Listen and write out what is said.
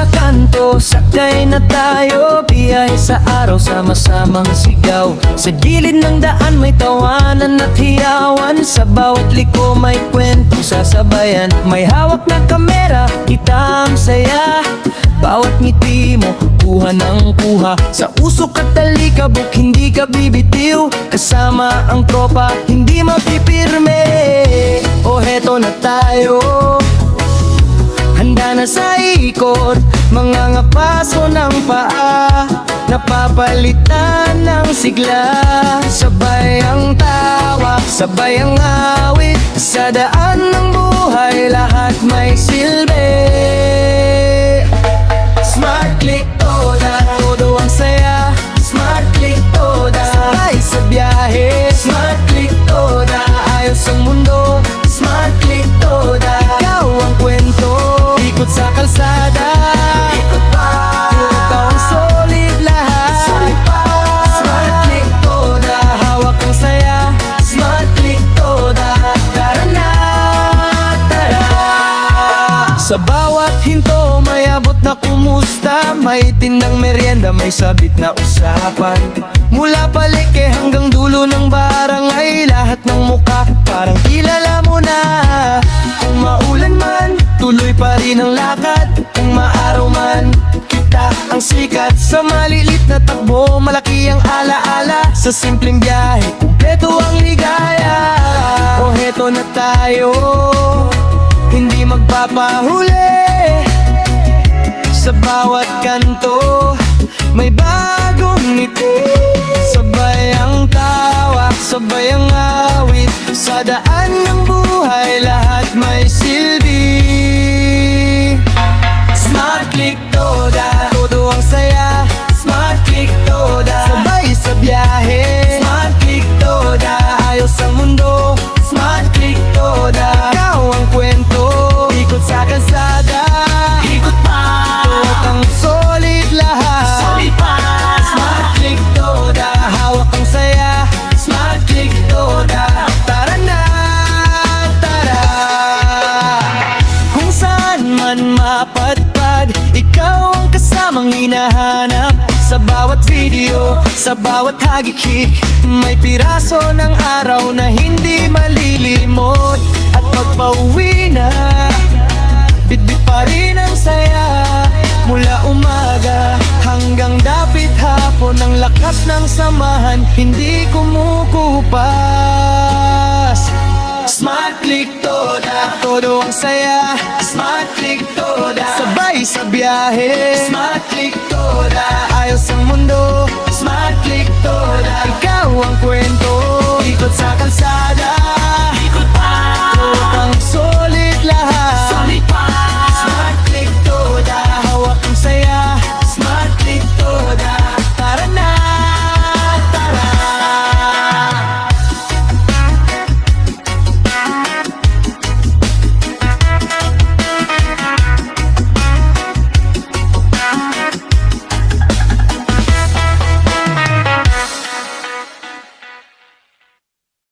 sa kanto, sakay na tayo. Biyahe sa araw, sama-samang sigaw. Sa gilid ng daan may tawanan at hiyawan. Sa bawat liko may kwento sasabayan. May hawak na kamera, kita ang saya. Bawat ngiti mo, kuha ng kuha. Sa usok at talikabok, hindi ka bibitiw. Kasama ang tropa, hindi mapipirme. O heto na tayo, handa na sa ikot. Mga ngapaso ng paa, napapalitan ng sigla. Sabay ang tawa, sabay ang awit. Sa daan ng buhay, lahat may silbi. Smart Click Toda, todo ang saya. Smart Click Toda, sabay sa biyahe. Smart Click Toda, ayos ang mundo. Smart Click Toda, ikaw ang kwento. Ikot sa kalsada, ikot pa. Ikaw ang solid lahat, solid pa. Smart Click Toda, hawak ang saya. Smart Click Toda, tara na, tara. Sa bawat hinto may abot na kumusta. May tindang merienda, may sabit na usapan. Mula palengke hanggang dulo ng barangay, lahat ng muka parang kilala mo na. Kung maulan man, tuloy pa rin ang lakad. Kung maaraw man, kita ang sikat. Sa malilit na takbo, malaki ang alaala. Sa simpleng biyahe, kumpleto ang ligaya. O heto na tayo, hindi magpapahuli. Sa bawat kanto, may bagong ngiti. Sabay ang tawa, sabay ang awit. Sa daan ng buhay, lahat may silbi. Smart Click Toda, todo ang saya. Smart Click Toda, sabay sa biyahe. Smart Click Toda, ayos ang mundo. Smart Click Toda, ikaw ang kwento. Ikot sa kalsada, ikot pa. Tuwag ang solid lahat, solid pa. Smart Click Toda, hawak ang saya. Smart Click Toda, tara na, tara. Kung saan man mapadpad, ikaw ang kasamang hinahanap. Sa bawat video, sa bawat hagikik, may piraso ng araw na hindi malilimot. At pagpauwi na, bitbit pa rin ang saya. Mula umaga hanggang dapit hapon, ang lakas ng samahan hindi kumukupas. Smart Click Toda, todo ang saya. Smart Click Toda, sabay sa biyahe. Smart Click Toda, ayos ang mundo. Smart Click Toda, ikaw ang kwento. Ikot sa kalsada,